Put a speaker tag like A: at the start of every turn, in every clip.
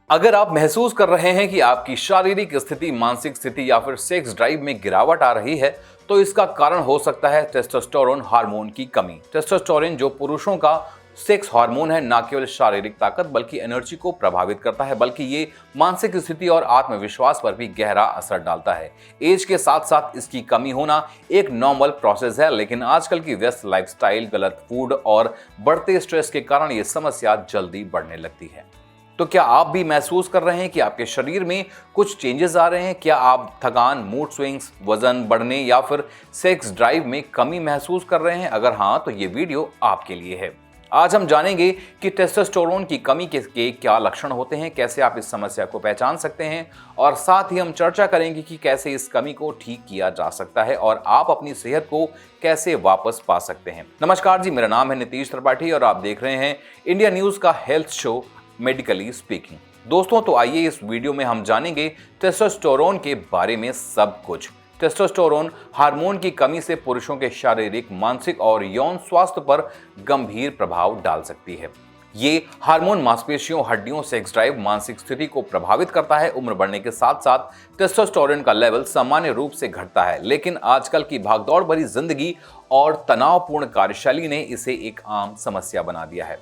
A: अगर आप महसूस कर रहे हैं कि आपकी शारीरिक स्थिति, मानसिक स्थिति या फिर सेक्स ड्राइव में गिरावट आ रही है, तो इसका कारण हो सकता है टेस्टोस्टेरोन हार्मोन की कमी। टेस्टोस्टेरोन जो पुरुषों का सेक्स हार्मोन है, न केवल शारीरिक ताकत बल्कि एनर्जी को प्रभावित करता है, बल्कि ये मानसिक स्थिति और आत्मविश्वास पर भी गहरा असर डालता है। एज के साथ साथ इसकी कमी होना एक नॉर्मल प्रोसेस है, लेकिन आजकल की व्यस्त लाइफस्टाइल, गलत फूड और बढ़ते स्ट्रेस के कारण ये समस्या जल्दी बढ़ने लगती है। तो क्या आप भी महसूस कर रहे हैं कि आपके शरीर में कुछ चेंजेस आ रहे हैं? क्या आप थकान, मूड स्विंग्स, वजन बढ़ने या फिर सेक्स ड्राइव में कमी महसूस कर रहे हैं? अगर हाँ, तो ये वीडियो आपके लिए है। आज हम जानेंगे कि टेस्टोस्टेरोन की कमी के क्या लक्षण होते हैं, कैसे आप इस समस्या को पहचान सकते हैं, और साथ ही हम चर्चा करेंगे कि कैसे इस कमी को ठीक किया जा सकता है और आप अपनी सेहत को कैसे वापस पा सकते हैं। नमस्कार जी, मेरा नाम है नीतीश त्रिपाठी और आप देख रहे हैं इंडिया न्यूज का हेल्थ शो मेडिकली स्पीकिंग। दोस्तों, तो आइए इस वीडियो में हम जानेंगे टेस्टोस्टेरोन के बारे में सब कुछ। टेस्टोस्टेरोन हार्मोन की कमी से पुरुषों के शारीरिक, मानसिक और यौन स्वास्थ्य पर गंभीर प्रभाव डाल सकती है। ये हार्मोन मांसपेशियों, हड्डियों, सेक्स ड्राइव, मानसिक स्थिति को प्रभावित करता है। उम्र बढ़ने के साथ साथ टेस्टोस्टेरोन का लेवल सामान्य रूप से घटता है, लेकिन आजकल की भागदौड़ भरी जिंदगी और तनावपूर्ण कार्यशैली ने इसे एक आम समस्या बना दिया है।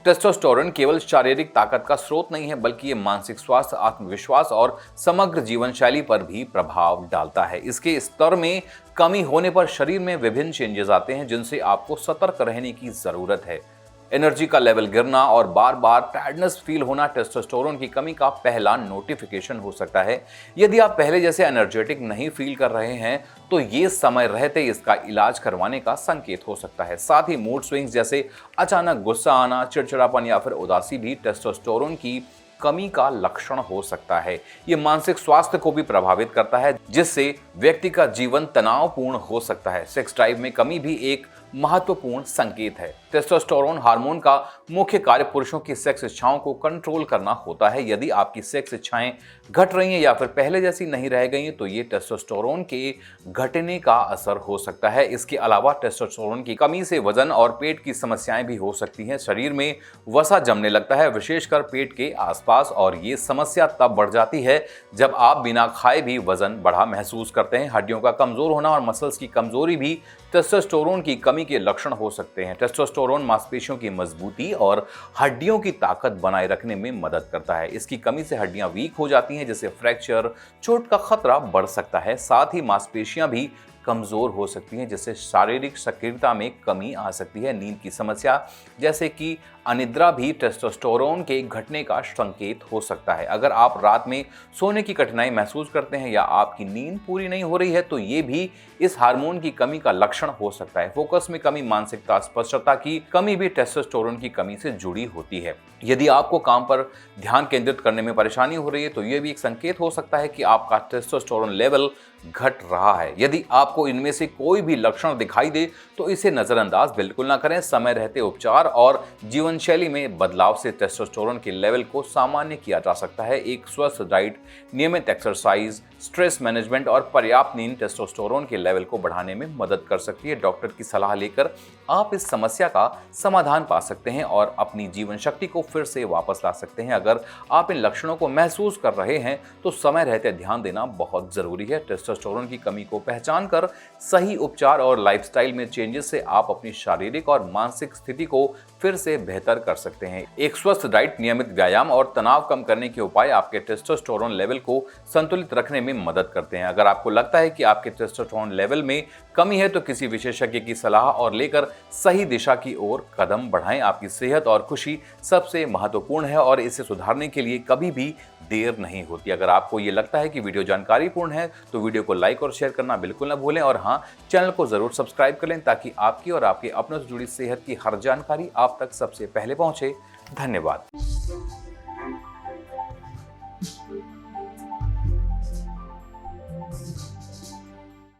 A: टेस्टोस्टेरोन केवल शारीरिक ताकत का स्रोत नहीं है, बल्कि ये मानसिक स्वास्थ्य, आत्मविश्वास और समग्र जीवन शैली पर भी प्रभाव डालता है। इसके स्तर में कमी होने पर शरीर में विभिन्न चेंजेस आते हैं, जिनसे आपको सतर्क रहने की जरूरत है। एनर्जी का लेवल गिरना और बार बार टायर्डनेस फील होना टेस्टोस्टेरोन की कमी का पहला नोटिफिकेशन हो सकता है। यदि आप पहले जैसे एनर्जेटिक नहीं फील कर रहे हैं, तो ये समय रहते इसका इलाज करवाने का संकेत हो सकता है। साथ ही मूड स्विंग्स जैसे अचानक गुस्सा आना, चिड़चिड़ापन या फिर उदासी भी टेस्टोस्टेरोन की कमी का लक्षण हो सकता है। ये मानसिक स्वास्थ्य को भी प्रभावित करता है, जिससे व्यक्ति का जीवन तनावपूर्ण हो सकता है। सेक्स ड्राइव में कमी भी एक महत्वपूर्ण संकेत है। टेस्टोस्टेरोन हार्मोन का मुख्य कार्य पुरुषों की सेक्स इच्छाओं को कंट्रोल करना होता है। यदि आपकी सेक्स इच्छाएं घट रही हैं या फिर पहले जैसी नहीं रह गई हैं, तो ये टेस्टोस्टेरोन के घटने का असर हो सकता है। इसके अलावा टेस्टोस्टेरोन की कमी से वजन और पेट की समस्याएं भी हो सकती हैं। शरीर में वसा जमने लगता है, विशेषकर पेट के आसपास, और ये समस्या तब बढ़ जाती है जब आप बिना खाए भी वजन बढ़ा महसूस करते हैं। हड्डियों का कमजोर होना और मसल्स की कमजोरी भी टेस्टोस्टेरोन की कमी के लक्षण हो सकते हैं। टेस्टोस्टेरोन मांसपेशियों की मजबूती और हड्डियों की ताकत बनाए रखने में मदद करता है। इसकी कमी से हड्डियां वीक हो जाती हैं, जिससे फ्रैक्चर, चोट का खतरा बढ़ सकता है। साथ ही मांसपेशियां भी कमजोर हो सकती हैं, जिससे शारीरिक सक्रियता में कमी आ सकती है। नींद की समस्या जैसे कि अनिद्रा भी टेस्टोस्टेरोन के घटने का संकेत हो सकता है। अगर आप रात में सोने की कठिनाई महसूस करते हैं या आपकी नींद पूरी नहीं हो रही है, तो ये भी इस हार्मोन की कमी का लक्षण हो सकता है। फोकस में कमी, मानसिकता, स्पष्टता की कमी भी टेस्टोस्टेरोन की कमी से जुड़ी होती है। यदि आपको काम पर ध्यान केंद्रित करने में परेशानी हो रही है, तो यह भी एक संकेत हो सकता है कि आपका टेस्टोस्टेरोन लेवल घट रहा है। यदि आपको इनमें से कोई भी लक्षण दिखाई दे, तो इसे नजरअंदाज बिल्कुल ना करें। समय रहते उपचार और जीवन शैली में बदलाव से टेस्टोस्टेरोन के लेवल को सामान्य किया जा सकता है। एक स्वस्थ डाइट, नियमित एक्सरसाइज, स्ट्रेस मैनेजमेंट और पर्याप्त नींद टेस्टोस्टेरोन के लेवल को बढ़ाने में मदद कर सकती है। डॉक्टर की सलाह लेकर आप इस समस्या का समाधान पा सकते हैं और अपनी जीवन शक्ति को फिर से वापस ला सकते हैं। अगर आप इन लक्षणों को महसूस कर रहे हैं, तो समय रहते ध्यान देना बहुत जरूरी है। टेस्टोस्टेरोन की कमी को पहचान कर सही उपचार और लाइफस्टाइल में चेंजेस से आप अपनी शारीरिक और मानसिक स्थिति को फिर से बेहतर कर सकते हैं। एक स्वस्थ डाइट, नियमित व्यायाम और तनाव कम करने के उपाय आपके टेस्टोस्टेरोन लेवल को संतुलित रखने में मदद करते हैं। अगर आपको लगता है कि आपके टेस्टोस्टेरोन लेवल में कमी है, तो किसी विशेषज्ञ की सलाह और लेकर सही दिशा की ओर कदम बढ़ाएं। आपकी सेहत और खुशी सबसे महत्वपूर्ण है और इसे सुधारने के लिए कभी भी देर नहीं होती। अगर आपको ये लगता है कि वीडियो जानकारीपूर्ण है, तो वीडियो को लाइक और शेयर करना बिल्कुल ना भूलें, और हाँ, चैनल को जरूर सब्सक्राइब कर लें, ताकि आपकी और आपके अपनों से जुड़ी सेहत की हर जानकारी आप तक सबसे पहले पहुंचे। धन्यवाद।